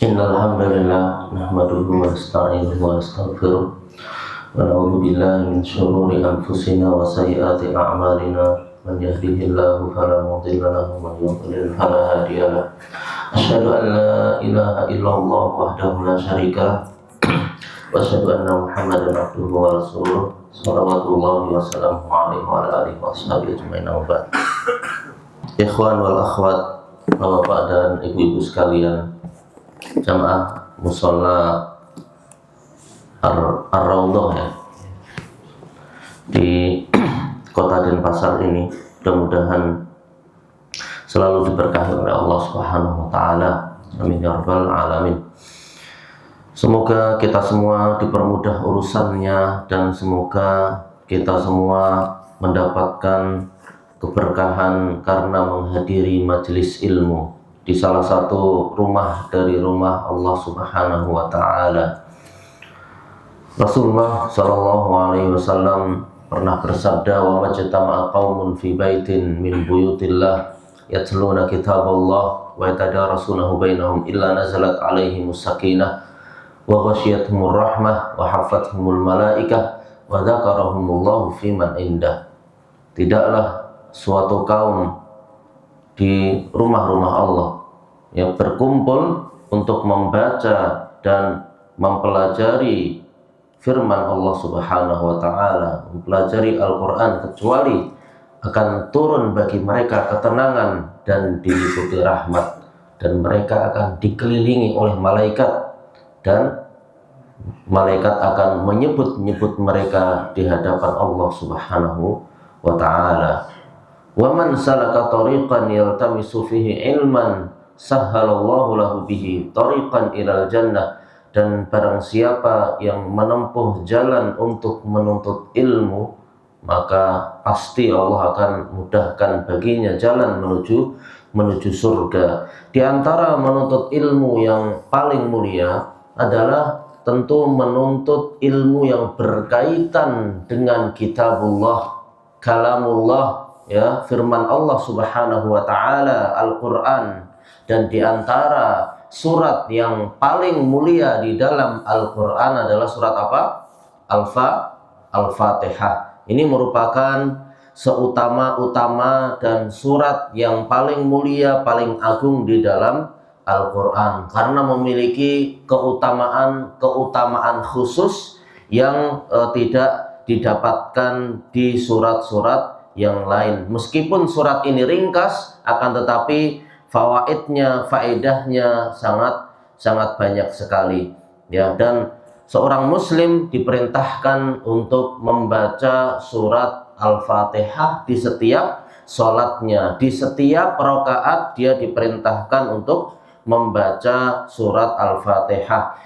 Innal hamdalillah nahmaduhu wa nasta'inuhu wa nastaghfiruh wa na'udzu billahi min shururi anfusina wa sayyiati a'malina man yahdihillahu fala mudilla lahu wa man yudlil fala hadiya lahu. Asyhadu an la ilaha illallah wahdahu la syarika lah wa asyhadu anna Muhammadan abduhu wa rasuluh shalawatullahi wa salamuhu alaihi wa ala alihi wa sahbihi ajmain. Ikhwan wal akhwat, Bapak dan Ibu-ibu sekalian, jamaah mushola Ar-Raudhah ya, di kota Denpasar ini, mudah-mudahan selalu diberkahi oleh Allah Subhanahu wa taala. Amin ya rabbal alamin. Semoga kita semua dipermudah urusannya dan semoga kita semua mendapatkan keberkahan karena menghadiri majelis ilmu di salah satu rumah dari rumah Allah Subhanahu wa taala. Rasulullah sallallahu alaihi wasallam pernah bersabda, "Wa majtama'a qaumun fi baitin min buyutillah yatluna kitaballah wa yatadarasunahu bainahum illa nazalat alaihimus sakinah wa ghasyiyatuhumur rahmah wa hafathumul malaikah wa dzakarahumullahu fi man indah." Tidaklah suatu kaum di rumah-rumah Allah yang berkumpul untuk membaca dan mempelajari firman Allah Subhanahu wa taala, mempelajari Al-Qur'an, kecuali akan turun bagi mereka ketenangan dan diliputi rahmat, dan mereka akan dikelilingi oleh malaikat dan malaikat akan menyebut-nyebut mereka di hadapan Allah Subhanahu wa taala. Wa man salaka tariqan yaltamisu fihi ilman sahhalallahu lahu bihi tariqan ilal jannah. Dan barang siapa yang menempuh jalan untuk menuntut ilmu, maka pasti Allah akan mudahkan baginya jalan menuju surga. Di antara menuntut ilmu yang paling mulia adalah tentu menuntut ilmu yang berkaitan dengan kitabullah, kalamullah, ya, firman Allah Subhanahu wa taala, Al-Qur'an. Dan di antara surat yang paling mulia di dalam Al-Qur'an adalah surat apa? Al-Fatihah. Ini merupakan seutama-utama dan surat yang paling mulia, paling agung di dalam Al-Qur'an, karena memiliki keutamaan khusus yang tidak didapatkan di surat-surat yang lain. Meskipun surat ini ringkas, akan tetapi faedahnya sangat banyak sekali, ya. Dan seorang muslim diperintahkan untuk membaca surat Al-Fatihah di setiap sholatnya. Di setiap rakaat dia diperintahkan untuk membaca surat Al-Fatihah,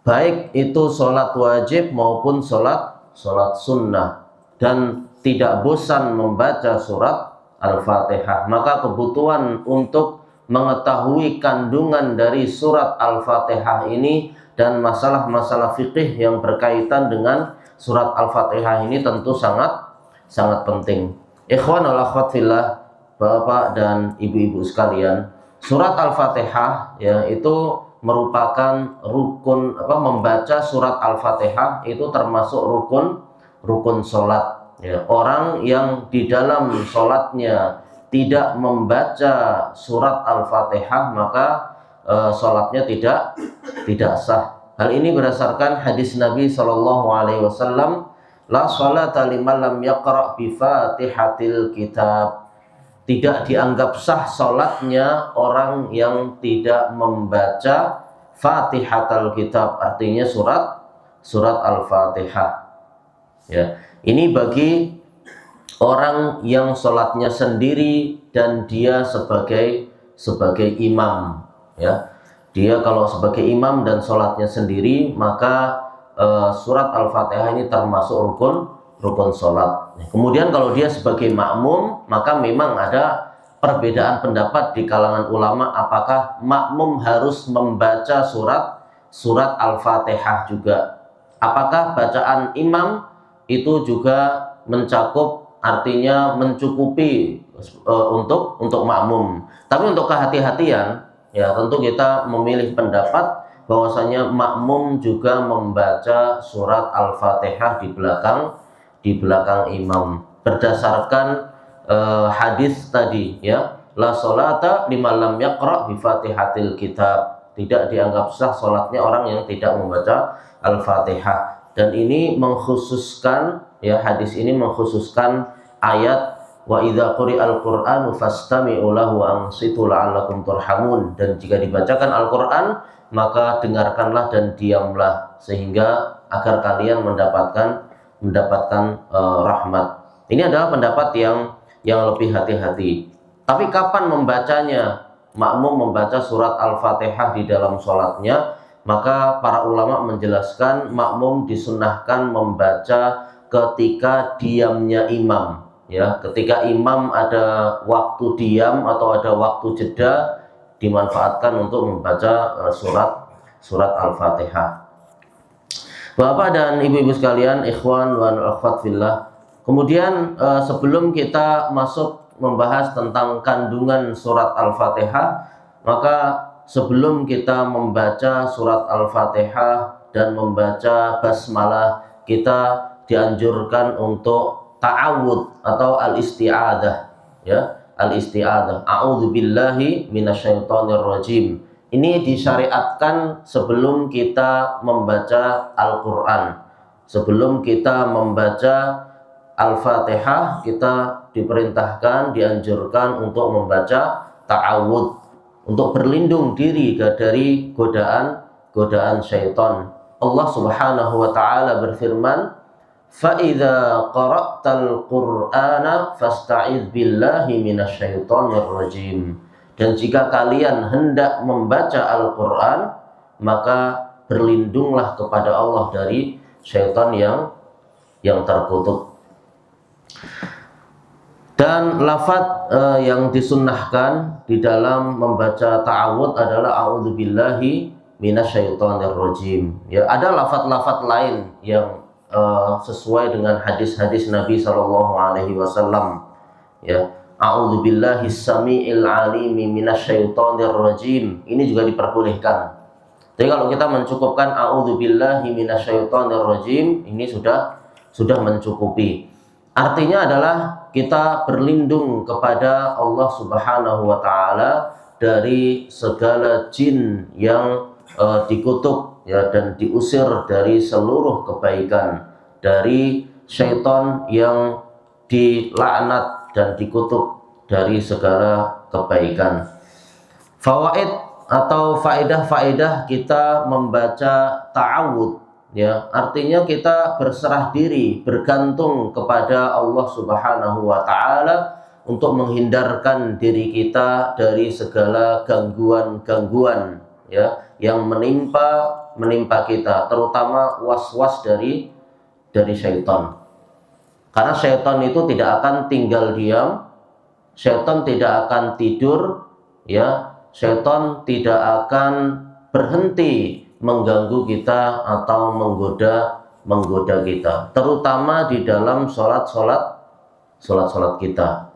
baik itu sholat wajib maupun sholat sunnah, dan tidak bosan membaca surat Al-Fatihah. Maka kebutuhan untuk mengetahui kandungan dari surat Al-Fatihah ini dan masalah-masalah fikih yang berkaitan dengan surat Al-Fatihah ini tentu sangat penting. Ikhwan wal akhwat fillah, Bapak dan Ibu-ibu sekalian, surat Al-Fatihah ya itu merupakan rukun, membaca surat Al-Fatihah itu termasuk rukun sholat. Ya, orang yang di dalam sholatnya tidak membaca surat Al-Fatihah, maka sholatnya tidak sah. Hal ini berdasarkan hadis Nabi Shallallahu Alaihi Wasallam, la sholata liman lam yaqra' bi fatihatil kitab. Tidak dianggap sah sholatnya orang yang tidak membaca fatihatul kitab, artinya surat Al-Fatihah. Ya, ini bagi orang yang sholatnya sendiri dan dia sebagai imam, ya. Dia kalau sebagai imam dan sholatnya sendiri, maka surat Al-Fatihah ini termasuk rukun sholat. Kemudian kalau dia sebagai makmum, maka memang ada perbedaan pendapat di kalangan ulama, apakah makmum harus membaca surat Al-Fatihah juga. Apakah bacaan imam itu juga mencakup, artinya mencukupi untuk makmum. Tapi untuk kehati-hatian, ya tentu kita memilih pendapat bahwasanya makmum juga membaca surat Al-Fatihah di belakang imam berdasarkan hadis tadi, ya, la sholata liman lam yaqra bi Fatihatil kitab, tidak dianggap sah salatnya orang yang tidak membaca Al-Fatihah. Dan ini mengkhususkan, ya, hadis ini mengkhususkan ayat wa idza quri'al qur'anu fastami'u lahu wa ansitu la'allakum turhamun, dan jika dibacakan Al-Qur'an maka dengarkanlah dan diamlah sehingga agar kalian mendapatkan rahmat. Ini adalah pendapat yang lebih hati-hati. Tapi kapan membacanya? Makmum membaca surat Al-Fatihah di dalam sholatnya, maka para ulama menjelaskan makmum disunnahkan membaca ketika diamnya imam, ya, ketika imam ada waktu diam atau ada waktu jeda, dimanfaatkan untuk membaca surat Al-Fatihah. Bapak dan ibu-ibu sekalian, ikhwan wa akhwat fillah. Kemudian sebelum kita masuk membahas tentang kandungan surat Al-Fatihah, maka sebelum kita membaca surat Al-Fatihah dan membaca basmalah, kita dianjurkan untuk ta'awud atau al-isti'adah, ya, al-isti'adah. A'udzubillahi minasyaitonirrajim. Ini disyariatkan sebelum kita membaca Al-Quran. Sebelum kita membaca Al-Fatihah, kita diperintahkan, dianjurkan untuk membaca ta'awud, untuk berlindung diri dari godaan syaitan. Allah Subhanahu wa taala berfirman, fa idza qara'tal qur'ana fasta'idz billahi minasyaitonir rajim. Dan jika kalian hendak membaca Al-Qur'an, maka berlindunglah kepada Allah dari syaitan yang terkutuk. Dan lafaz yang disunnahkan di dalam membaca ta'awud adalah a'udzubillahi minasyaitonir rajim. Ya, ada lafaz-lafaz lain yang sesuai dengan hadis-hadis Nabi sallallahu alaihi wasallam, ya. A'udzubillahi samiil alimi minasyaitonir rajim. Ini juga diperbolehkan. Jadi kalau kita mencukupkan a'udzubillahi minasyaitonir rajim, ini sudah mencukupi. Artinya adalah kita berlindung kepada Allah Subhanahu wa taala dari segala jin yang dikutuk, ya, dan diusir dari seluruh kebaikan, dari syaitan yang dilaknat dan dikutuk dari segala kebaikan. Fawaid atau faedah-faedah kita membaca ta'awud, ya, artinya kita berserah diri, bergantung kepada Allah Subhanahu wa taala untuk menghindarkan diri kita dari segala gangguan-gangguan, ya, yang menimpa kita, terutama was-was dari syaitan. Karena syaitan itu tidak akan tinggal diam, syaitan tidak akan tidur, ya, syaitan tidak akan berhenti mengganggu kita atau menggoda kita, terutama di dalam sholat kita.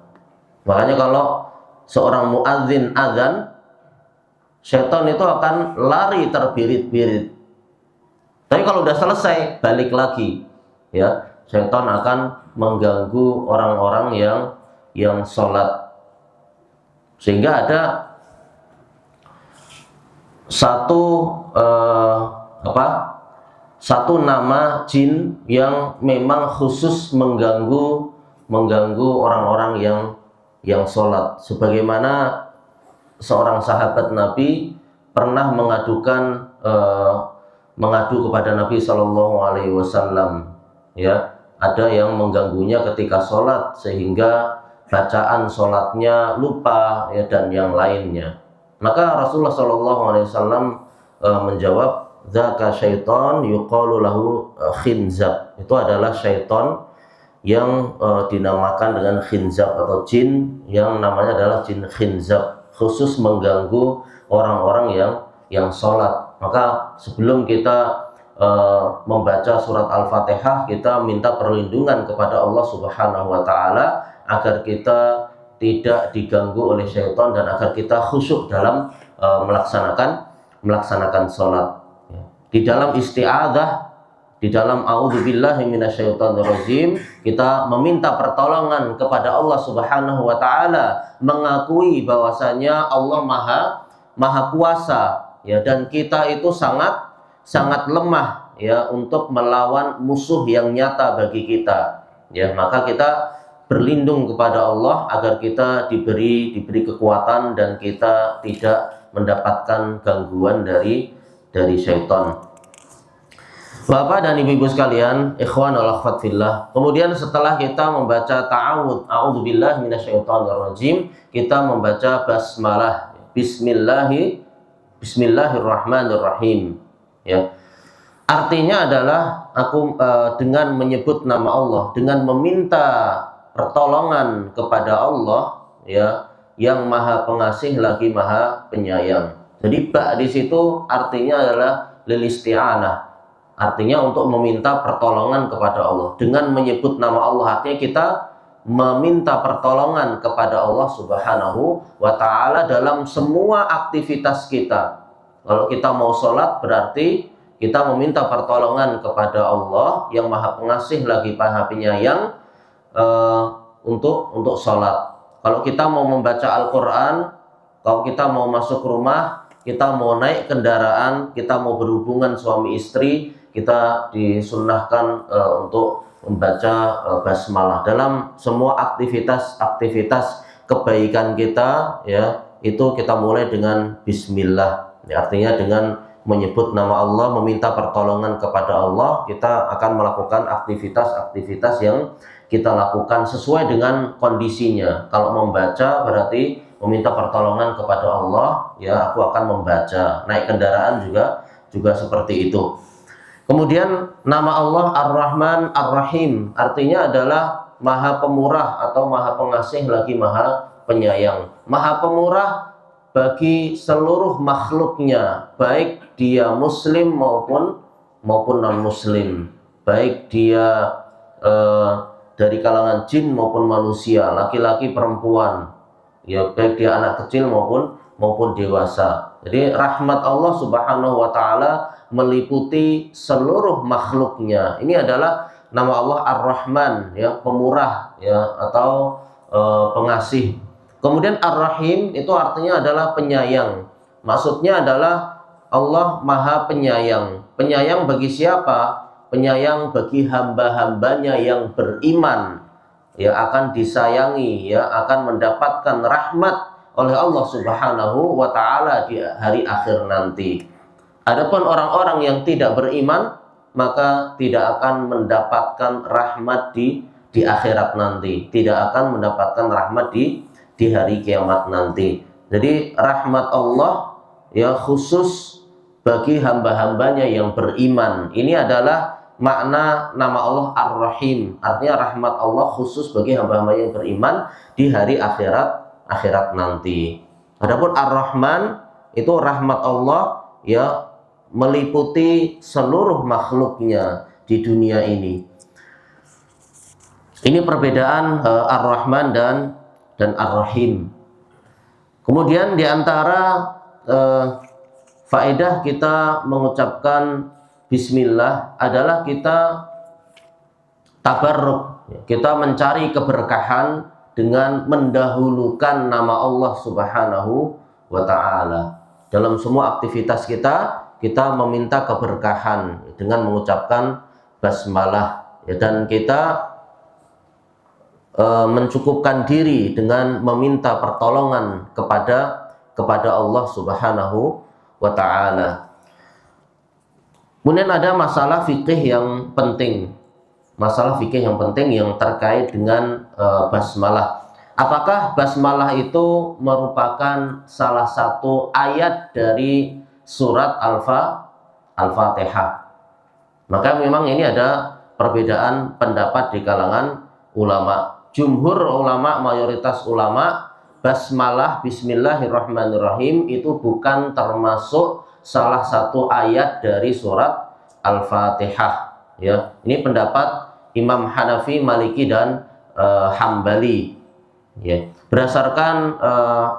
Makanya kalau seorang muadzin azan, syaitan itu akan lari terbirit-birit. Tapi kalau udah selesai, balik lagi, ya, syaitan akan mengganggu orang-orang yang sholat. Sehingga ada satu nama jin yang memang khusus mengganggu orang-orang yang sholat. Sebagaimana seorang sahabat Nabi pernah mengadu kepada Nabi Shallallahu Alaihi Wasallam, ya, ada yang mengganggunya ketika sholat sehingga bacaan sholatnya lupa, ya, dan yang lainnya. Maka Rasulullah Shallallahu Alaihi Wasallam menjawab, dzaka syaiton yuqalu lahu khinzab. Itu adalah syaiton yang dinamakan dengan khinzab, atau jin yang namanya adalah jin khinzab, khusus mengganggu orang-orang yang sholat. Maka sebelum kita membaca surat Al-Fatihah, kita minta perlindungan kepada Allah Subhanahu wa taala agar kita tidak diganggu oleh syaitan dan agar kita khusyuk dalam melaksanakan sholat. Di dalam isti'adzah, di dalam a'udzubillahi minasyaitonirrajim, kita meminta pertolongan kepada Allah Subhanahu wa taala, mengakui bahwasanya Allah Maha Kuasa, ya, dan kita itu sangat lemah, ya, untuk melawan musuh yang nyata bagi kita. Ya, maka kita berlindung kepada Allah agar kita diberi kekuatan dan kita tidak mendapatkan gangguan dari syaitan. Bapak dan Ibu-ibu sekalian, ikhwan wal akhwat fillah. Kemudian setelah kita membaca ta'awudz, a'udzubillahi minasyaitonirrajim, kita membaca basmalah, bismillahirrahmanirrahim. Ya. Artinya adalah aku dengan menyebut nama Allah, dengan meminta pertolongan kepada Allah, ya, yang Maha Pengasih lagi Maha Penyayang. Jadi di situ artinya adalah lil isti'anah. Artinya untuk meminta pertolongan kepada Allah. Dengan menyebut nama Allah, artinya kita meminta pertolongan kepada Allah Subhanahu wa ta'ala dalam semua aktivitas kita. Kalau kita mau sholat, berarti kita meminta pertolongan kepada Allah yang Maha Pengasih lagi Maha Penyayang untuk sholat. Kalau kita mau membaca Al-Quran, kalau kita mau masuk rumah, kita mau naik kendaraan, kita mau berhubungan suami istri, kita disunnahkan untuk membaca basmalah dalam semua aktivitas kebaikan kita, ya, itu kita mulai dengan bismillah, ya, artinya dengan menyebut nama Allah, meminta pertolongan kepada Allah, kita akan melakukan aktivitas yang kita lakukan sesuai dengan kondisinya. Kalau membaca berarti meminta pertolongan kepada Allah, ya, aku akan membaca. Naik kendaraan juga seperti itu. Kemudian nama Allah Ar-Rahman Ar-Rahim artinya adalah Maha Pemurah atau Maha Pengasih lagi Maha Penyayang. Maha Pemurah bagi seluruh makhluknya, baik dia muslim maupun non muslim, baik dia dari kalangan jin maupun manusia, laki-laki perempuan, ya, baik dia anak kecil maupun dewasa. Jadi rahmat Allah Subhanahu wa taala meliputi seluruh makhluknya. Ini adalah nama Allah Ar-Rahman, ya, pemurah, ya, atau pengasih. Kemudian Ar-Rahim itu artinya adalah penyayang. Maksudnya adalah Allah Maha Penyayang. Penyayang bagi siapa? Penyayang bagi hamba-hambanya yang beriman, ya, akan disayangi, ya, akan mendapatkan rahmat oleh Allah Subhanahu wa taala di hari akhir nanti. Adapun orang-orang yang tidak beriman, maka tidak akan mendapatkan rahmat di akhirat nanti, tidak akan mendapatkan rahmat di hari kiamat nanti. Jadi rahmat Allah, ya, khusus bagi hamba-hambanya yang beriman. Ini adalah makna nama Allah Ar-Rahim, artinya rahmat Allah khusus bagi hamba-hamba yang beriman di hari akhirat nanti. Adapun Ar-Rahman itu rahmat Allah, ya, meliputi seluruh makhluknya di dunia ini. Ini perbedaan Ar-Rahman dan Ar-Rahim. Kemudian di antara faedah kita mengucapkan bismillah adalah kita tabarruk, kita mencari keberkahan dengan mendahulukan nama Allah Subhanahu wa ta'ala. Dalam semua aktivitas kita meminta keberkahan dengan mengucapkan basmalah, ya, dan kita mencukupkan diri dengan meminta pertolongan kepada Allah Subhanahu wa ta'ala. Kemudian ada masalah fikih yang penting, yang terkait dengan basmalah. Apakah basmalah itu merupakan salah satu ayat dari surat Al-Fatihah? Maka memang ini ada perbedaan pendapat di kalangan ulama. Jumhur ulama, mayoritas ulama, basmalah, bismillahirrahmanirrahim itu bukan termasuk salah satu ayat dari surat Al-Fatihah, ya. Ini pendapat Imam Hanafi, Maliki, dan Hambali, Ya, berdasarkan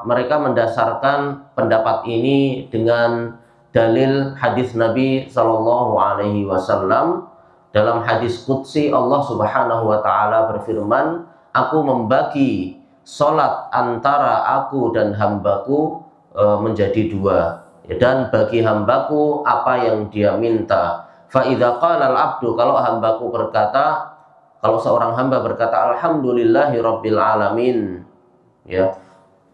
mereka mendasarkan pendapat ini dengan dalil hadis Nabi Shallallahu Alaihi Wasallam. Dalam hadis qudsi Allah Subhanahu Wa Taala berfirman, aku membagi sholat antara aku dan hambaku menjadi dua, dan bagi hambaku apa yang dia minta. Fa idza qala al-abdu, kalau hambaku berkata, kalau seorang hamba berkata alhamdulillahi rabbil alamin, ya,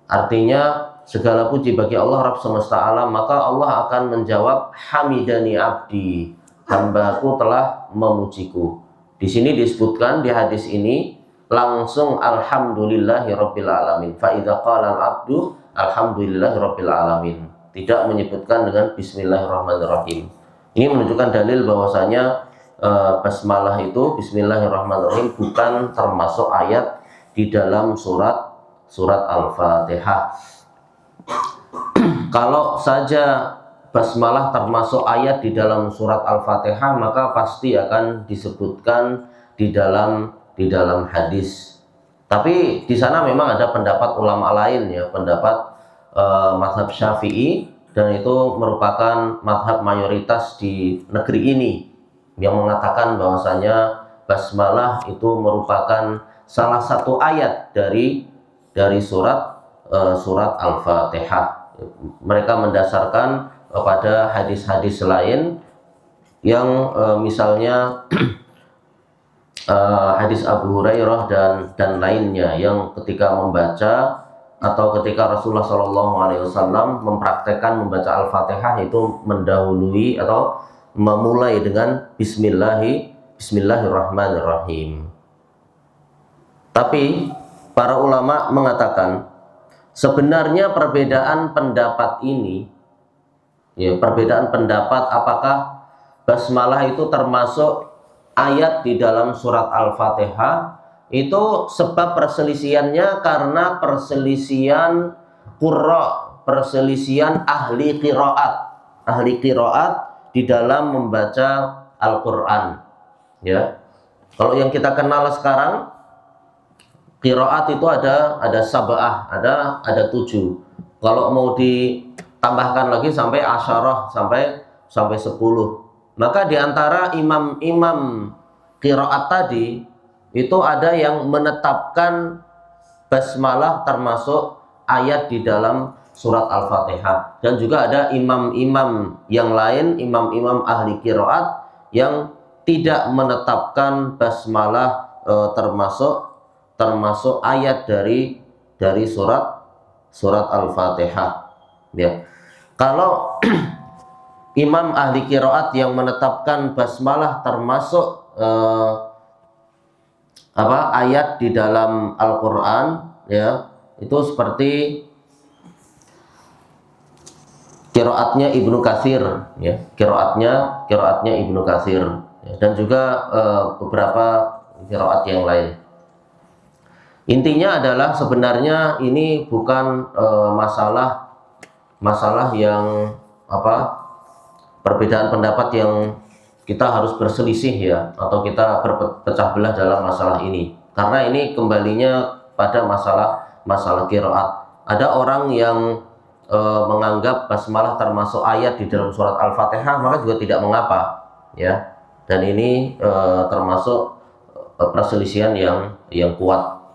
artinya segala puji bagi Allah Rabb semesta alam, maka Allah akan menjawab hamidani abdi, hambaku telah memujiku. Di sini disebutkan di hadis ini langsung alhamdulillahi rabbil alamin. Fa idza qala al-abdu alhamdulillahi rabbil alamin, tidak menyebutkan dengan bismillahirrahmanirrahim. Ini menunjukkan dalil bahwasanya basmalah itu, bismillahirrahmanirrahim, bukan termasuk ayat di dalam surat Al-Fatihah. Kalau saja basmalah termasuk ayat di dalam surat Al-Fatihah, maka pasti akan disebutkan di dalam hadis. Tapi di sana memang ada pendapat ulama lain, ya, pendapat mazhab Syafi'i, dan itu merupakan mazhab mayoritas di negeri ini, yang mengatakan bahwasanya basmalah itu merupakan salah satu ayat dari surat Al-Fatihah. Mereka mendasarkan pada hadis-hadis lain yang misalnya hadis Abu Hurairah dan lainnya, yang ketika membaca atau ketika Rasulullah SAW mempraktekkan membaca Al-Fatihah itu mendahului atau memulai dengan Bismillahirrahmanirrahim. Tapi para ulama mengatakan sebenarnya perbedaan pendapat ini, ya, perbedaan pendapat apakah basmalah itu termasuk ayat di dalam surat Al-Fatihah, itu sebab perselisihannya karena perselisihan qurra, perselisihan ahli qiraat di dalam membaca Al-Qur'an, ya. Kalau yang kita kenal sekarang qiraat itu ada sab'ah, ada 7. Kalau mau ditambahkan lagi sampai asyarah, sampai 10. Maka di antara imam-imam qiraat tadi itu ada yang menetapkan basmalah termasuk ayat di dalam surat Al-Fatihah, dan juga ada imam-imam yang lain, imam-imam ahli qiraat yang tidak menetapkan basmalah termasuk ayat dari surat Al-Fatihah, ya. Kalau imam ahli qiraat yang menetapkan basmalah termasuk ayat di dalam Al-Qur'an, ya, itu seperti qiraatnya Ibnu Katsir, ya, qiraatnya Ibnu Katsir, ya, dan juga beberapa qiraat yang lain. Intinya adalah sebenarnya ini bukan masalah yang perbedaan pendapat yang kita harus berselisih, ya, atau kita berpecah belah dalam masalah ini, karena ini kembalinya pada masalah qiraat. Ada orang yang menganggap basmalah termasuk ayat di dalam surat Al-Fatihah, maka juga tidak mengapa, ya, dan ini termasuk perselisihan yang kuat.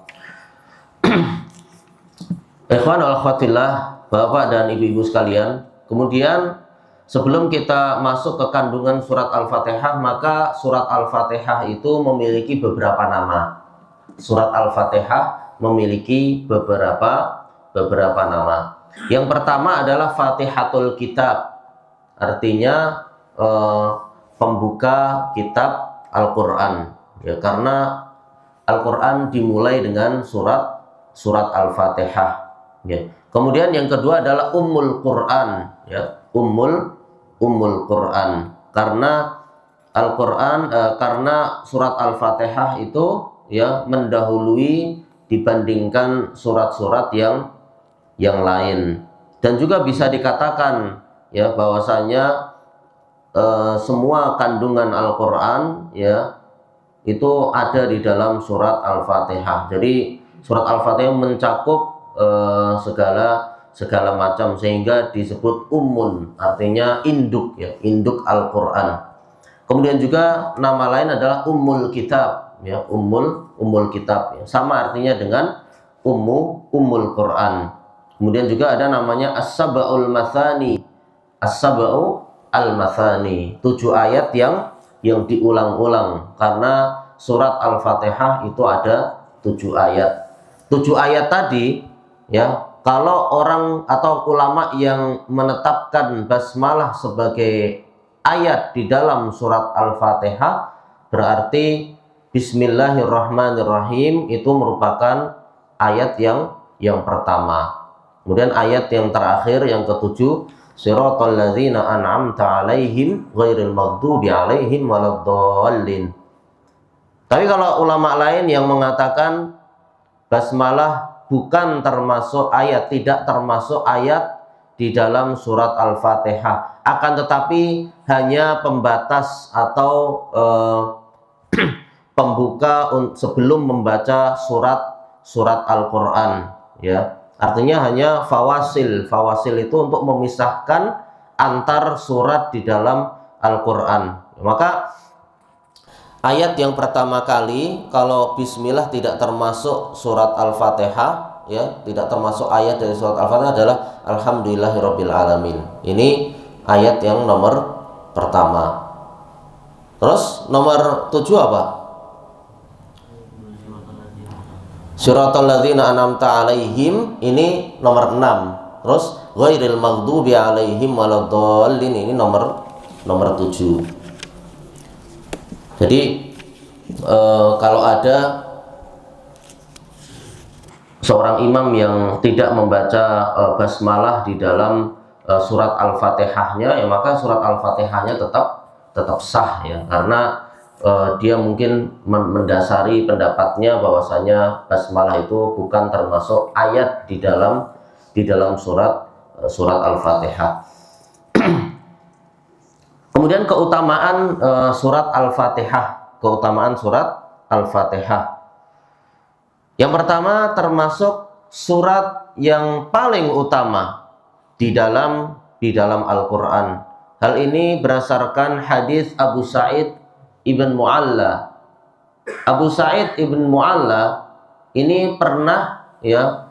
Ikhwan wal akhwatillah, Bapak dan Ibu-ibu sekalian, kemudian sebelum kita masuk ke kandungan surat Al-Fatihah, maka surat Al-Fatihah itu memiliki beberapa nama. Surat Al-Fatihah memiliki beberapa nama. Yang pertama adalah Fatihatul Kitab, artinya pembuka kitab Al-Quran, ya, karena Al-Quran dimulai dengan surat Al-Fatihah, ya. Kemudian yang kedua adalah Ummul Quran, ya, Ummul Quran, karena Al-Quran karena surat Al-Fatihah itu, ya, mendahului dibandingkan surat-surat yang lain. Dan juga bisa dikatakan, ya, bahwasanya semua kandungan Al-Quran, ya, itu ada di dalam surat Al-Fatihah. Jadi surat Al-Fatihah mencakup segala macam, sehingga disebut ummun, artinya induk ya, induk Al-Qur'an. Kemudian juga nama lain adalah Ummul Kitab ya, Ummul Kitab ya. Sama artinya dengan Ummul Quran. Kemudian juga ada namanya As-Sab'ul Mathani. As-Sab'u Al-Mathani, 7 ayat yang diulang-ulang, karena surat Al-Fatihah itu ada 7 ayat. 7 ayat tadi ya, kalau orang atau ulama yang menetapkan basmalah sebagai ayat di dalam surat Al-Fatihah, berarti Bismillahirrahmanirrahim itu merupakan ayat yang pertama. Kemudian ayat yang terakhir, yang ketujuh, Shiratal ladzina an'amta 'alaihim ghairil maghdubi 'alaihim waladdallin. Tapi kalau ulama lain yang mengatakan basmalah bukan termasuk ayat, tidak termasuk ayat di dalam surat Al-Fatihah, akan tetapi hanya pembatas atau pembuka sebelum membaca surat Al-Qur'an ya. Artinya hanya fawasil. Fawasil itu untuk memisahkan antar surat di dalam Al-Qur'an. Maka ayat yang pertama kali, kalau bismillah tidak termasuk surat Al-Fatihah ya, tidak termasuk ayat dari surat Al-Fatihah, adalah Alhamdulillahirabbil alamin. Ini ayat yang nomor pertama. Terus nomor 7 apa? Shiratal ladzina an'amta 'alaihim, ini nomor 6. Terus ghairil maghdubi 'alaihim waladdallin, ini nomor 7. Jadi kalau ada seorang imam yang tidak membaca basmalah di dalam surat Al-Fatihahnya, ya maka surat Al-Fatihahnya tetap sah ya, karena dia mungkin mendasari pendapatnya bahwasanya basmalah itu bukan termasuk ayat di dalam surat Al-Fatihah. Kemudian keutamaan surat Al-Fatihah, Yang pertama, termasuk surat yang paling utama di dalam Al-Qur'an. Hal ini berdasarkan hadis Abu Sa'id Ibn Mu'alla. Abu Sa'id Ibn Mu'alla ini pernah ya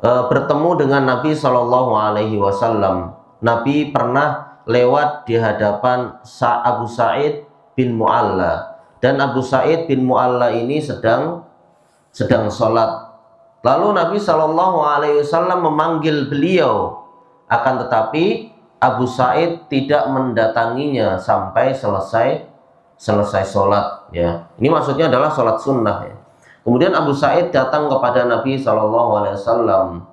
bertemu dengan Nabi Shallallahu Alaihi Wasallam. Nabi pernah lewat di hadapan Abu Sa'id bin Mu'alla, dan Abu Sa'id bin Mu'alla ini sedang sholat. Lalu Nabi Shallallahu Alaihi Wasallam memanggil beliau, akan tetapi Abu Sa'id tidak mendatanginya sampai selesai sholat ya. Ini maksudnya adalah sholat sunnah ya. Kemudian Abu Sa'id datang kepada Nabi SAW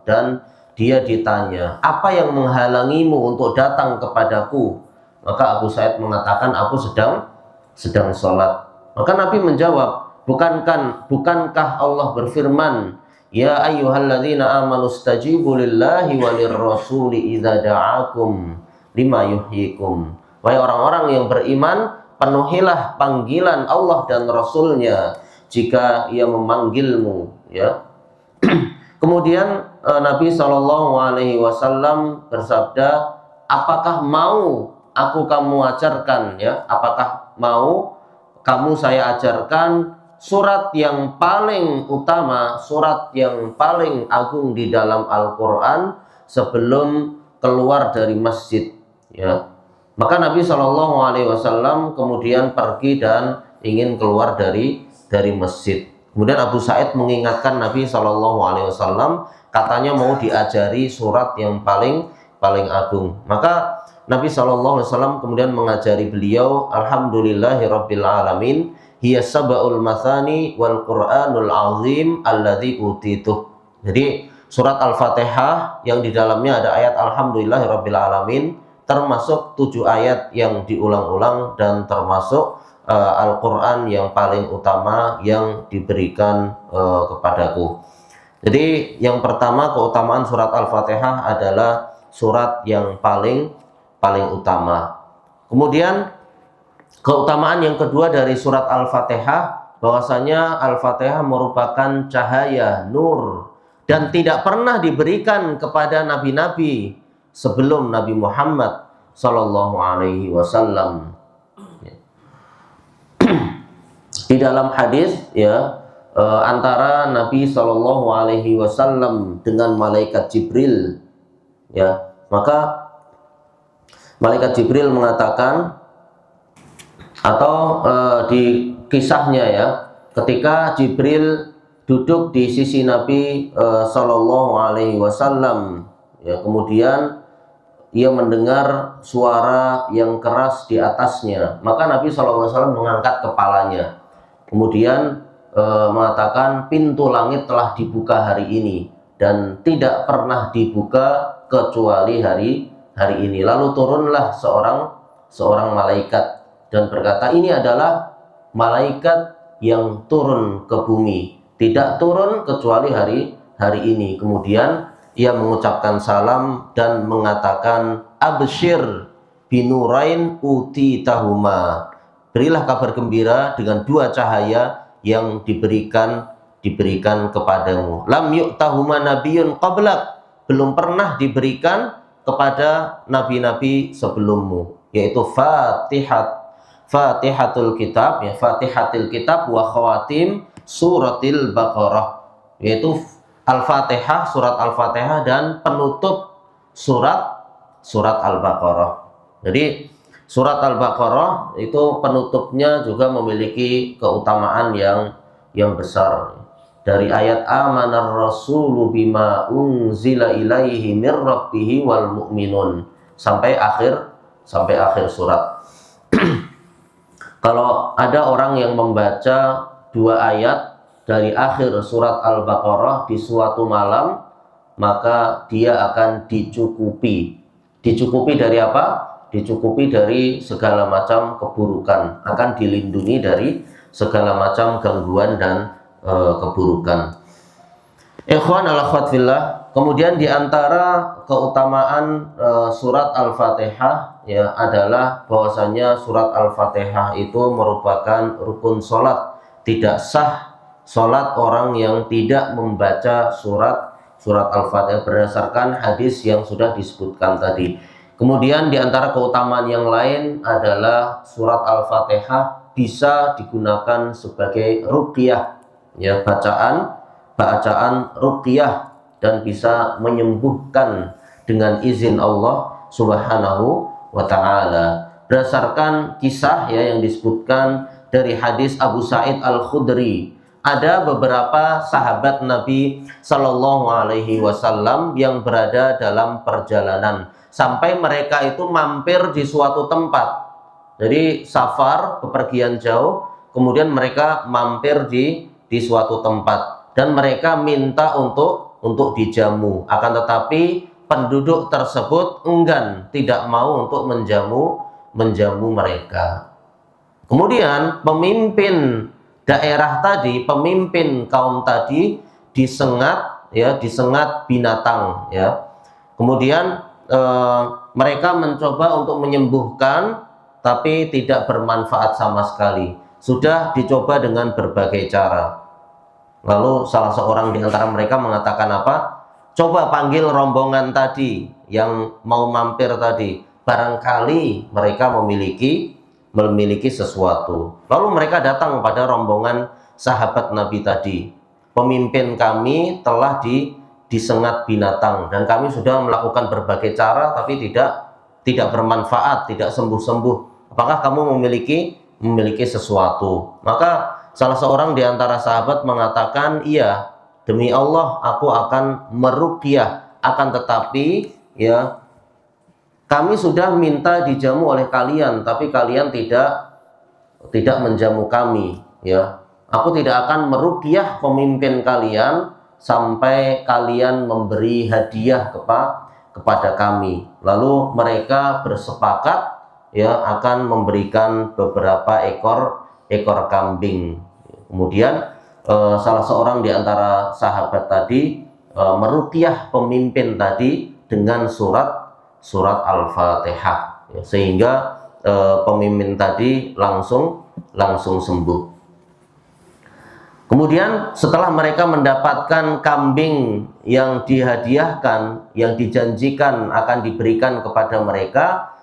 dan dia ditanya, apa yang menghalangimu untuk datang kepadaku? Maka Abu Sa'id mengatakan, aku sedang sholat. Maka Nabi menjawab, bukankah Allah berfirman, ya ayyuhalladzina amanu stajibu lillahi walirrasuli idza da'akum lima yuhyikum. Wahai orang-orang yang beriman, penuhilah panggilan Allah dan Rasulnya jika ia memanggilmu ya. Kemudian Nabi Shallallahu Alaihi Wasallam bersabda, apakah mau kamu ajarkan ya, apakah mau kamu saya ajarkan surat yang paling utama, surat yang paling agung di dalam Al-Quran sebelum keluar dari masjid ya. Maka Nabi Shallallahu Alaihi Wasallam kemudian pergi dan ingin keluar dari masjid. Kemudian Abu Sa'id mengingatkan Nabi Shallallahu Alaihi Wasallam, katanya mau diajari surat yang paling agung. Maka Nabi Shallallahu Alaihi Wasallam kemudian mengajari beliau, Alhamdulillahirabbil alamin, hiya sab'ul mathani wal Qur'anul azim alladzi utituh. Jadi surat Al-Fatihah yang di dalamnya ada ayat Alhamdulillahirabbil alamin, termasuk 7 ayat yang diulang-ulang, dan termasuk Al-Quran yang paling utama yang diberikan kepadaku. Jadi yang pertama, keutamaan surat Al-Fatihah adalah surat yang paling utama. Kemudian keutamaan yang kedua dari surat Al-Fatihah bahwasanya Al-Fatihah merupakan cahaya, nur, dan tidak pernah diberikan kepada nabi-nabi sebelum Nabi Muhammad Sallallahu Alaihi Wasallam. Di dalam hadis ya, antara Nabi Sallallahu Alaihi Wasallam dengan malaikat Jibril, ya, maka malaikat Jibril mengatakan, atau di kisahnya ya, ketika Jibril duduk di sisi Nabi Sallallahu Alaihi Wasallam, ya, kemudian ia mendengar suara yang keras di atasnya, maka Nabi Sallallahu Alaihi Wasallam mengangkat kepalanya, kemudian mengatakan, pintu langit telah dibuka hari ini dan tidak pernah dibuka kecuali hari ini. Lalu turunlah seorang malaikat dan berkata, ini adalah malaikat yang turun ke bumi, tidak turun kecuali hari ini. Kemudian ia mengucapkan salam dan mengatakan, absyir binurain uti tahuma, berilah kabar gembira dengan dua cahaya yang diberikan kepadamu. Lam yu'tahuma nabiyyun qablak, belum pernah diberikan kepada nabi-nabi sebelummu, yaitu Fatihatul Kitab, ya, Fatihatil Kitab wa khawatim suratil Baqarah, yaitu Al-Fatihah, surat Al-Fatihah, dan penutup surat Al-Baqarah. Jadi surat Al-Baqarah itu penutupnya juga memiliki keutamaan yang besar. Dari ayat amanar rasulu bima unzila ilaihi mir rabbihi wal mu'minun sampai akhir surat. Kalau ada orang yang membaca dua ayat dari akhir surat Al-Baqarah di suatu malam, maka dia akan dicukupi. Dicukupi dari apa? Dicukupi dari segala macam keburukan, akan dilindungi dari segala macam gangguan dan keburukan. Ikhwan al-akhwat fillah, kemudian diantara keutamaan surat Al-Fatihah ya adalah bahwasanya surat Al-Fatihah itu merupakan rukun sholat. Tidak sah sholat orang yang tidak membaca surat Al-Fatihah berdasarkan hadis yang sudah disebutkan tadi. Kemudian diantara keutamaan yang lain adalah surat Al-Fatihah bisa digunakan sebagai ruqyah, ya, bacaan ruqyah, dan bisa menyembuhkan dengan izin Allah Subhanahu wa Ta'ala. Berdasarkan kisah ya yang disebutkan dari hadis Abu Sa'id Al-Khudri, ada beberapa sahabat Nabi Sallallahu Alaihi Wasallam yang berada dalam perjalanan sampai mereka itu mampir di suatu tempat. Jadi safar, bepergian jauh, kemudian mereka mampir di suatu tempat dan mereka minta untuk dijamu. Akan tetapi penduduk tersebut enggan, tidak mau untuk menjamu mereka. Kemudian pemimpin daerah tadi, pemimpin kaum tadi disengat binatang ya. Kemudian mereka mencoba untuk menyembuhkan, tapi tidak bermanfaat sama sekali. Sudah dicoba dengan berbagai cara. Lalu salah seorang di antara mereka mengatakan apa? Coba panggil rombongan tadi yang mau mampir tadi. Barangkali mereka memiliki sesuatu. Lalu mereka datang pada rombongan sahabat Nabi tadi. Pemimpin kami telah disengat binatang dan kami sudah melakukan berbagai cara tapi tidak bermanfaat, tidak sembuh-sembuh. Apakah kamu memiliki sesuatu? Maka salah seorang di antara sahabat mengatakan, iya, demi Allah aku akan meruqyah, akan tetapi ya kami sudah minta dijamu oleh kalian tapi kalian tidak menjamu kami ya. Aku tidak akan meruqyah pemimpin kalian sampai kalian memberi hadiah kepada kami. Lalu mereka bersepakat ya akan memberikan beberapa ekor kambing. Kemudian salah seorang di antara sahabat tadi meruqyah pemimpin tadi dengan surat Al-Fatihah ya, sehingga pemimpin tadi langsung sembuh. Kemudian setelah mereka mendapatkan kambing yang dihadiahkan, yang dijanjikan akan diberikan kepada mereka,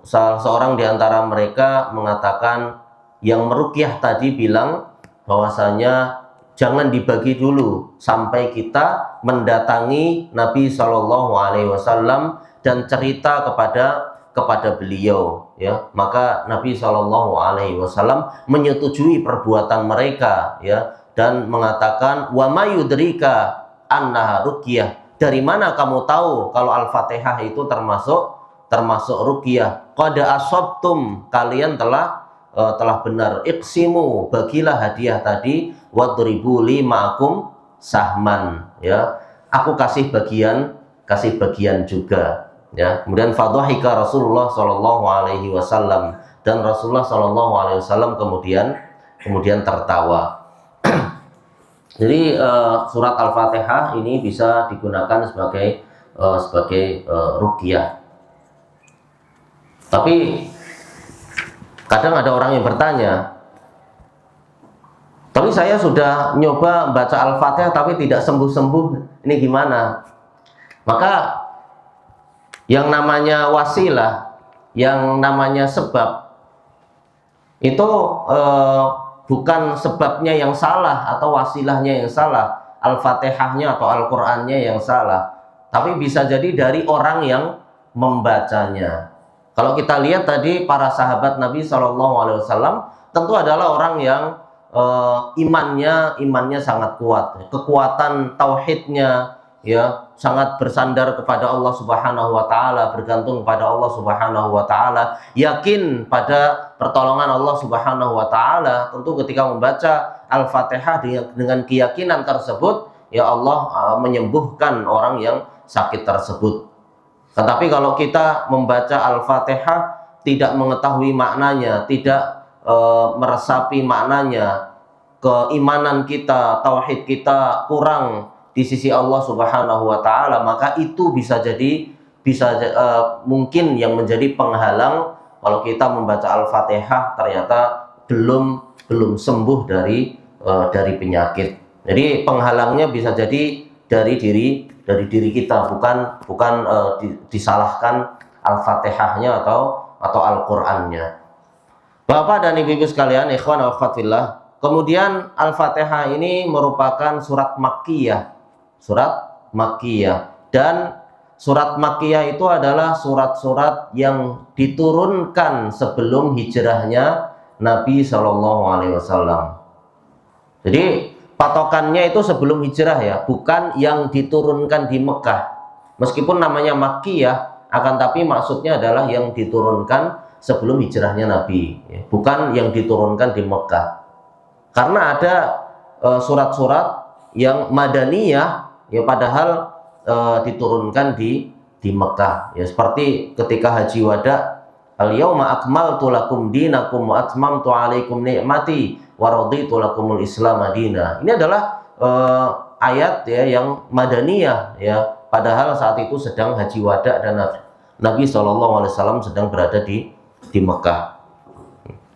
salah seorang di antara mereka mengatakan, yang meruqyah tadi bilang bahwasanya jangan dibagi dulu sampai kita mendatangi Nabi Shallallahu Alaihi Wasallam dan cerita kepada beliau, ya. Maka Nabi Shallallahu Alaihi Wasallam menyetujui perbuatan mereka, ya, dan mengatakan, wa mayudrika annaha ruqyah, dari mana kamu tahu kalau Al-Fatihah itu termasuk ruqyah? Qad asabtum, kalian telah benar. Iqsimu, bagilah hadiah tadi. Wadribu li ma'akum sahman, ya, aku kasih bagian juga, ya. Kemudian fadhahika Rasulullah Shallallahu Alaihi Wasallam, dan Rasulullah Shallallahu Alaihi Wasallam kemudian tertawa. Jadi surat Al-Fatihah ini bisa digunakan sebagai ruqyah. Tapi kadang ada orang yang bertanya, tapi saya sudah nyoba baca Al-Fatihah tapi tidak sembuh-sembuh, ini gimana? Maka yang namanya wasilah, yang namanya sebab, itu bukan sebabnya yang salah atau wasilahnya yang salah, Al-Fatihahnya atau Al-Qur'annya yang salah, tapi bisa jadi dari orang yang membacanya. Kalau kita lihat tadi para sahabat Nabi Shallallahu Alaihi Wasallam tentu adalah orang yang imannya sangat kuat, kekuatan tauhidnya, ya, sangat bersandar kepada Allah Subhanahu Wa Taala, bergantung kepada Allah Subhanahu Wa Taala, yakin pada pertolongan Allah Subhanahu Wa Taala. Tentu ketika membaca Al-Fatihah dengan keyakinan tersebut, ya Allah menyembuhkan orang yang sakit tersebut. Tetapi kalau kita membaca Al-Fatihah tidak mengetahui maknanya, tidak meresapi maknanya, keimanan kita, tauhid kita kurang di sisi Allah Subhanahu Wa Taala, maka itu bisa mungkin yang menjadi penghalang kalau kita membaca Al-Fatihah ternyata belum sembuh dari penyakit. Jadi penghalangnya bisa jadi dari diri kita, bukan disalahkan Al-Fatihahnya atau Al-Qur'annya. Bapak dan Ibu-ibu sekalian, ikhwan wa akhwat fillah, kemudian Al-Fatihah ini merupakan surat Makkiyah. Dan surat Makkiyah itu adalah surat-surat yang diturunkan sebelum hijrahnya Nabi Shallallahu Alaihi Wasallam. Jadi patokannya itu sebelum hijrah, ya, bukan yang diturunkan di Mekah. Meskipun namanya Makkiyah, akan tapi maksudnya adalah yang diturunkan sebelum hijrahnya Nabi, ya, bukan yang diturunkan di Mekah. Karena ada surat-surat yang madaniyah, ya, padahal diturunkan di Mekah, ya, seperti ketika haji wada, al-yauma akmaltu lakum dinakum wa atmamtu alaikum ni'mati wa raditu lakumul islam madina. Ini adalah ayat, ya, yang madaniyah, ya, padahal saat itu sedang haji wada dan Nabi Shallallahu Alaihi Wasallam sedang berada di Mekah.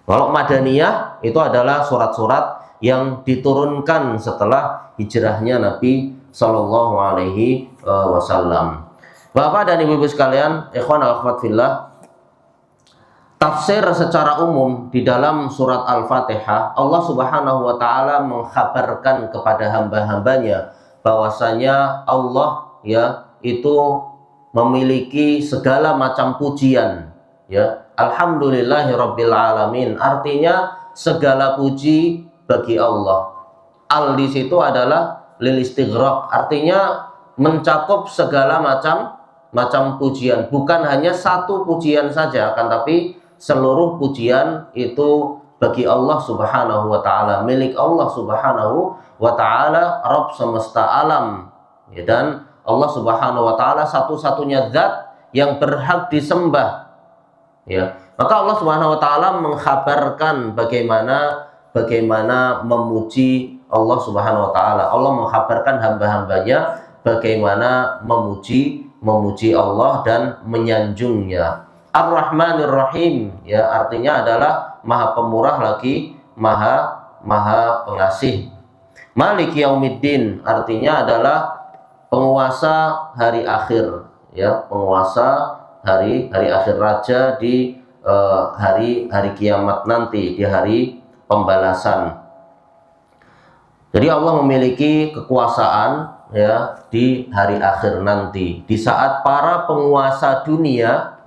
Kalau madaniyah itu adalah surat-surat yang diturunkan setelah hijrahnya Nabi Shallallahu Alaihi Wasallam. Bapak dan Ibu-ibu sekalian, ikhwan wa akhwat fillah, tafsir secara umum di dalam surat Al-Fatihah, Allah Subhanahu wa Ta'ala mengkhabarkan kepada hamba-hambanya bahwasanya Allah, ya, itu memiliki segala macam pujian, ya. Alhamdulillahirabbil alamin, artinya segala puji bagi Allah. Al di situ adalah lil istighraq, artinya mencakup segala macam pujian, bukan hanya satu pujian saja, akan tapi seluruh pujian itu bagi Allah Subhanahu wa Ta'ala, milik Allah Subhanahu wa Ta'ala, Rabb semesta alam, ya, dan Allah Subhanahu wa Ta'ala satu-satunya zat yang berhak disembah, ya. Maka Allah Subhanahu wa Ta'ala mengkhabarkan bagaimana memuji Allah Subhanahu wa Ta'ala. Allah mengkhabarkan hamba-hambanya bagaimana memuji Allah dan menyanjungnya. Ar-Rahmanir Rahim, ya, artinya adalah Maha Pemurah lagi Maha Pengasih. Maliki Yaumiddin artinya adalah penguasa hari akhir, ya, penguasa hari akhir, raja di hari kiamat nanti, di hari pembalasan. Jadi Allah memiliki kekuasaan, ya, di hari akhir nanti, di saat para penguasa dunia,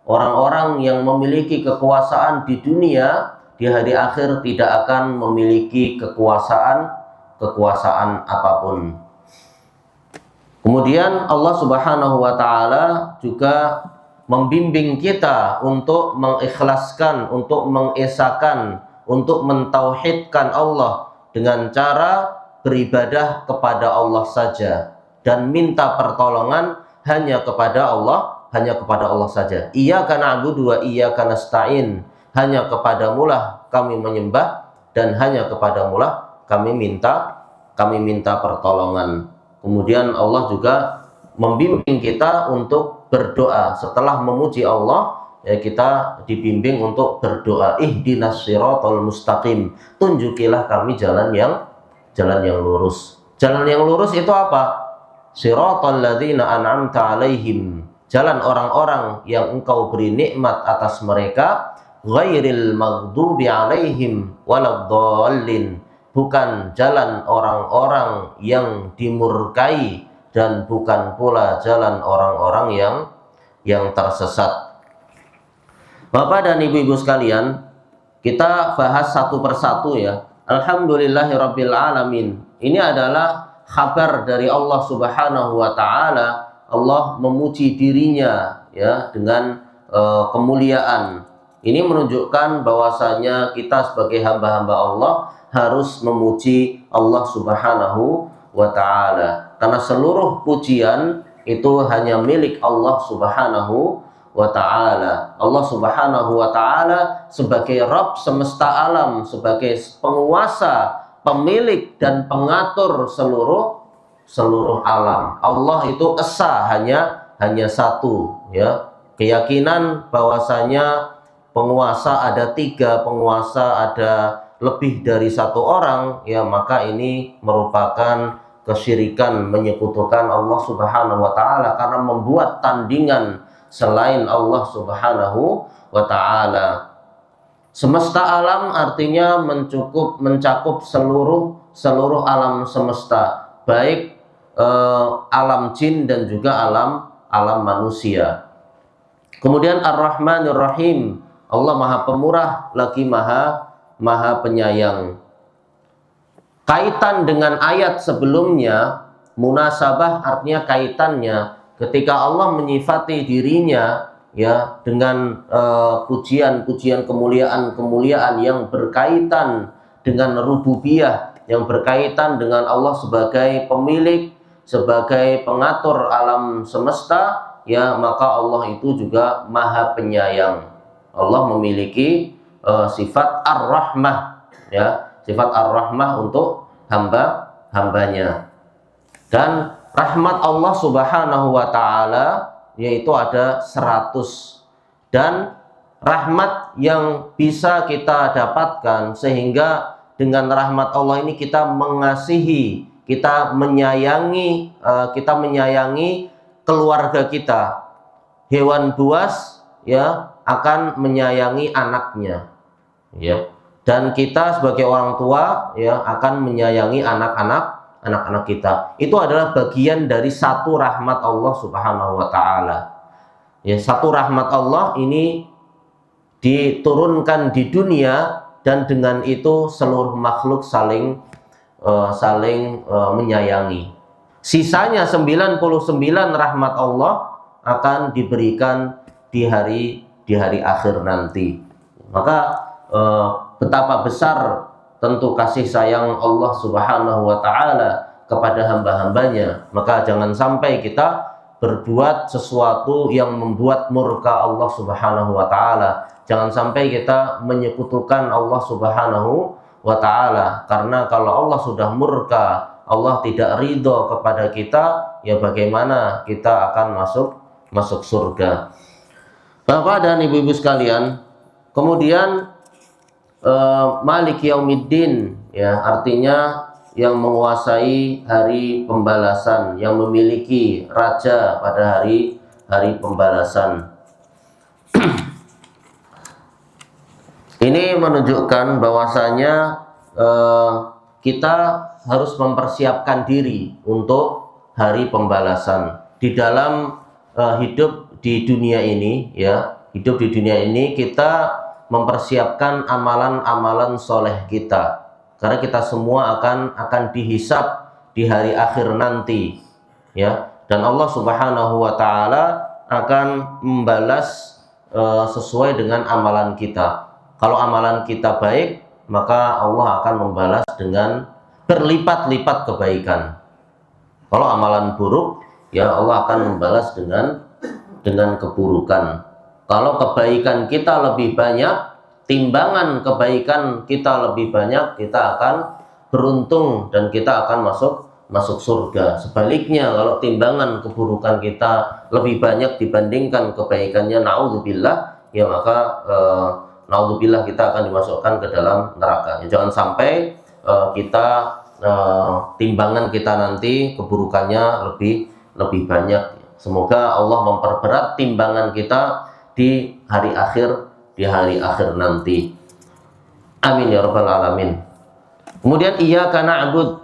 orang-orang yang memiliki kekuasaan di dunia di hari akhir tidak akan memiliki kekuasaan apapun. Kemudian Allah Subhanahu wa taala juga membimbing kita untuk mengikhlaskan, untuk mengesakan, untuk mentauhidkan Allah dengan cara beribadah kepada Allah saja dan minta pertolongan hanya kepada Allah saja. Iyyaka na'budu wa iyyaka nasta'in. Hanya kepadamulah kami menyembah dan hanya kepadamulah kami minta pertolongan. Kemudian Allah juga membimbing kita untuk berdoa. Setelah memuji Allah, ya, kita dibimbing untuk berdoa. Ihdinas siratal mustaqim. Tunjukilah kami jalan yang lurus. Jalan yang lurus itu apa? Siratal ladzina an'amta alaihim. Jalan orang-orang yang engkau beri nikmat atas mereka. Ghairil maghdubi alaihim waladdallin. Bukan jalan orang-orang yang dimurkai dan bukan pula jalan orang-orang yang tersesat. Bapak dan ibu-ibu sekalian, kita bahas satu persatu, ya. Alhamdulillahirabbil alamin. Ini adalah kabar dari Allah Subhanahu wa taala. Allah memuji dirinya, ya, dengan kemuliaan. Ini menunjukkan bahwasanya kita sebagai hamba-hamba Allah harus memuji Allah Subhanahu wa ta'ala, karena seluruh pujian itu hanya milik Allah Subhanahu wa ta'ala. Allah Subhanahu wa ta'ala sebagai Rabb semesta alam, sebagai penguasa, pemilik dan pengatur seluruh alam. Allah itu esa, hanya satu, ya. Keyakinan bahwasanya penguasa ada tiga, penguasa ada lebih dari satu orang, ya, maka ini merupakan kesyirikan, menyekutukan Allah Subhanahu wa taala karena membuat tandingan selain Allah Subhanahu wa taala. Semesta alam artinya mencakup seluruh alam semesta, baik alam jin dan juga alam manusia. Kemudian Ar-Rahmanir Rahim, Allah Maha Pemurah lagi Maha Penyayang. Kaitan dengan ayat sebelumnya, munasabah artinya kaitannya, ketika Allah menyifati dirinya, ya, dengan pujian-pujian, kemuliaan yang berkaitan dengan rububiyah, yang berkaitan dengan Allah sebagai pemilik, sebagai pengatur alam semesta, ya, maka Allah itu juga Maha Penyayang. Allah memiliki sifat Ar-Rahmah, ya, sifat Ar-Rahmah untuk hambanya. Dan rahmat Allah Subhanahu wa taala yaitu ada 100, dan rahmat yang bisa kita dapatkan sehingga dengan rahmat Allah ini kita mengasihi, kita menyayangi keluarga kita. Hewan buas, ya, akan menyayangi anaknya, ya, dan kita sebagai orang tua, ya, akan menyayangi anak-anak kita. Itu adalah bagian dari satu rahmat Allah Subhanahu wa taala. Ya, satu rahmat Allah ini diturunkan di dunia, dan dengan itu seluruh makhluk saling menyayangi. Sisanya 99 rahmat Allah akan diberikan di hari akhir nanti. Maka betapa besar tentu kasih sayang Allah Subhanahu wa taala kepada hamba-hambanya. Maka jangan sampai kita berbuat sesuatu yang membuat murka Allah Subhanahu wa taala. Jangan sampai kita menyekutukan Allah Subhanahu wa taala, karena kalau Allah sudah murka, Allah tidak ridho kepada kita, ya bagaimana kita akan masuk surga. Bapak dan ibu-ibu sekalian, kemudian Maliki Yaumiddin, ya, artinya yang menguasai hari pembalasan, yang memiliki raja pada hari pembalasan. Ini menunjukkan bahwasanya kita harus mempersiapkan diri untuk hari pembalasan. Di dalam hidup di dunia ini, ya, hidup di dunia ini kita mempersiapkan amalan-amalan soleh kita. Karena kita semua akan dihisab di hari akhir nanti, ya. Dan Allah Subhanahu wa taala akan membalas sesuai dengan amalan kita. Kalau amalan kita baik, maka Allah akan membalas dengan berlipat-lipat kebaikan. Kalau amalan buruk, ya Allah akan membalas dengan keburukan. Kalau kebaikan kita lebih banyak, timbangan kebaikan kita lebih banyak, kita akan beruntung dan kita akan masuk surga. Sebaliknya, kalau timbangan keburukan kita lebih banyak dibandingkan kebaikannya, naudzubillah, ya maka naudzubillah kita akan dimasukkan ke dalam neraka. Ya, jangan sampai timbangan kita nanti keburukannya lebih banyak. Semoga Allah memperberat timbangan kita di hari akhir nanti. Amin ya rabbal alamin. Kemudian iyyaka na'bud,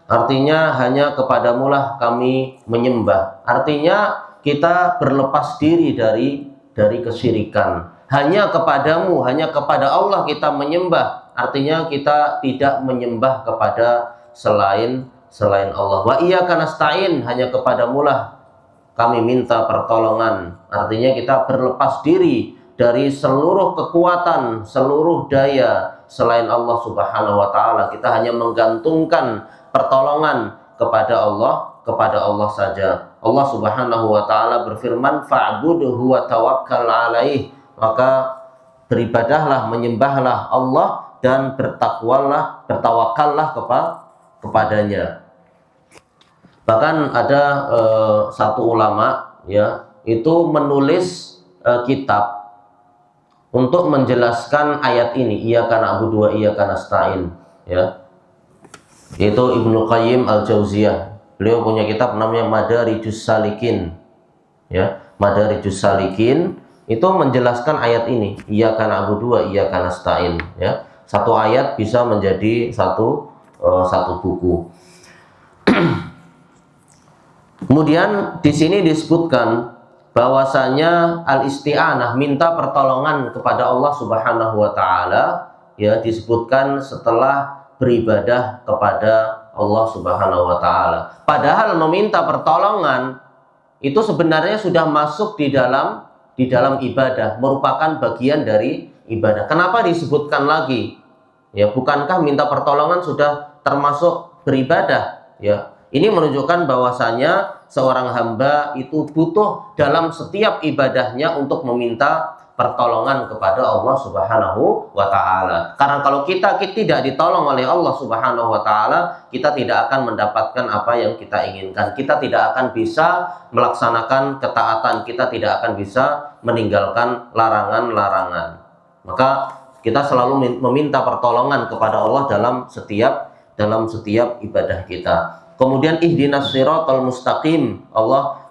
artinya hanya kepadamu lah kami menyembah. Artinya kita berlepas diri dari kesyirikan. Hanya kepadamu, hanya kepada Allah kita menyembah. Artinya kita tidak menyembah kepada selain Allah. Wa iyyaka nasta'in, hanya kepadamu lah kami minta pertolongan. Artinya kita berlepas diri dari seluruh kekuatan, seluruh daya selain Allah Subhanahu wa taala. Kita hanya menggantungkan pertolongan kepada Allah saja. Allah Subhanahu wa taala berfirman, fa'budhu wa tawakkal 'alaih. Maka beribadahlah, menyembahlah Allah dan bertawakallah kepadanya. Bahkan ada satu ulama, ya, itu menulis kitab untuk menjelaskan ayat ini, iyyaka na'budu wa iyyaka nasta'in, ya. Itu Ibnu Qayyim Al-Jauziyah. Beliau punya kitab namanya Madarijus Salikin, ya. Madarijus Salikin itu menjelaskan ayat ini, iyyaka na'budu wa iyyaka nasta'in, ya. Satu ayat bisa menjadi satu buku. Kemudian di sini disebutkan bahwasanya al-isti'anah, minta pertolongan kepada Allah Subhanahu wa taala, ya, disebutkan setelah beribadah kepada Allah Subhanahu wa taala. Padahal meminta pertolongan itu sebenarnya sudah masuk di dalam ibadah, merupakan bagian dari ibadah. Kenapa disebutkan lagi? Ya, bukankah minta pertolongan sudah termasuk beribadah? Ya, ini menunjukkan bahwasanya seorang hamba itu butuh dalam setiap ibadahnya untuk meminta pertolongan kepada Allah Subhanahu wa taala. Karena kalau kita tidak ditolong oleh Allah Subhanahu wa taala, kita tidak akan mendapatkan apa yang kita inginkan. Kita tidak akan bisa melaksanakan ketaatan, kita tidak akan bisa meninggalkan larangan-larangan. Maka kita selalu meminta pertolongan kepada Allah dalam setiap ibadah kita. Kemudian ihdinas siratal mustaqim, Allah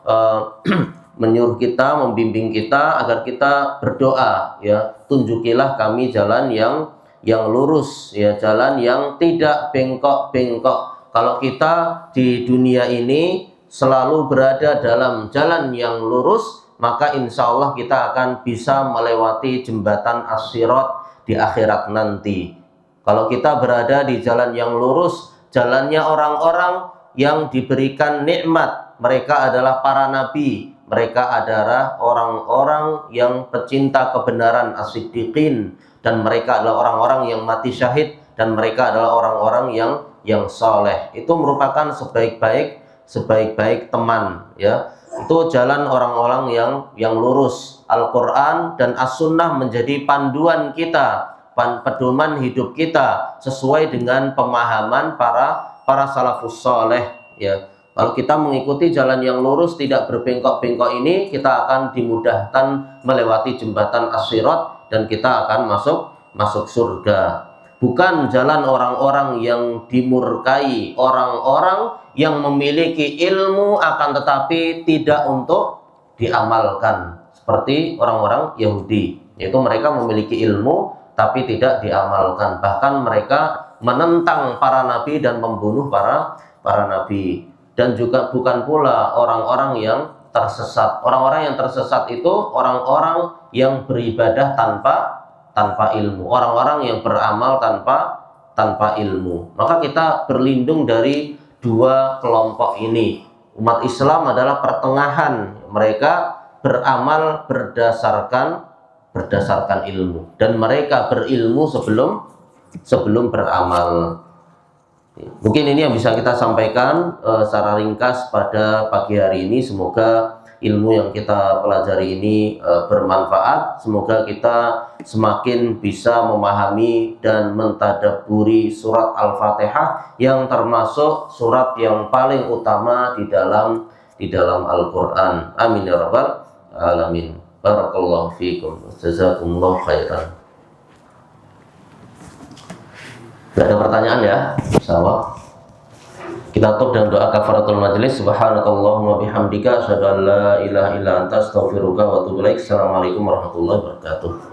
menyuruh kita, membimbing kita agar kita berdoa, ya, tunjukilah kami jalan yang lurus, ya, jalan yang tidak bengkok-bengkok. Kalau kita di dunia ini selalu berada dalam jalan yang lurus, maka insya Allah kita akan bisa melewati jembatan as-sirat di akhirat nanti. Kalau kita berada di jalan yang lurus, jalannya orang-orang yang diberikan nikmat, mereka adalah para nabi, mereka adalah orang-orang yang pecinta kebenaran, as-siddiqin, dan mereka adalah orang-orang yang mati syahid, dan mereka adalah orang-orang yang soleh. Itu merupakan sebaik-baik teman, ya. Itu jalan orang-orang yang lurus. Al-Quran dan As-Sunnah menjadi panduan kita, pedoman hidup kita sesuai dengan pemahaman para salafus soleh, ya. Kalau kita mengikuti jalan yang lurus tidak berbengkok-bengkok ini, kita akan dimudahkan melewati jembatan as-sirat dan kita akan masuk surga. bukan jalan orang-orang yang dimurkai, orang-orang yang memiliki ilmu akan tetapi tidak untuk diamalkan, seperti orang-orang Yahudi, yaitu mereka memiliki ilmu tapi tidak diamalkan, bahkan mereka menentang para nabi dan membunuh para nabi. Dan juga bukan pula orang-orang yang tersesat. Orang-orang yang tersesat itu orang-orang yang beribadah tanpa ilmu, orang-orang yang beramal tanpa ilmu. Maka kita berlindung dari dua kelompok ini. Umat Islam adalah pertengahan, mereka beramal berdasarkan ilmu, dan mereka berilmu sebelum beramal. Mungkin ini yang bisa kita sampaikan secara ringkas pada pagi hari ini. Semoga ilmu yang kita pelajari ini bermanfaat. Semoga kita semakin bisa memahami dan mentadabburi surat Al-Fatihah, yang termasuk surat yang paling utama di dalam Al-Quran. Amin ya rabbal alamin. Barakallahu fiikum. Jazakumullahu khairan. Tidak ada pertanyaan ya? Insyaallah. Kita tutup dengan doa kafaratul majelis. Subhanakallahumma bihamdika asyhadu an la ilaha illa anta astaghfiruka wa atubu ilaik. Assalamualaikum warahmatullahi wabarakatuh.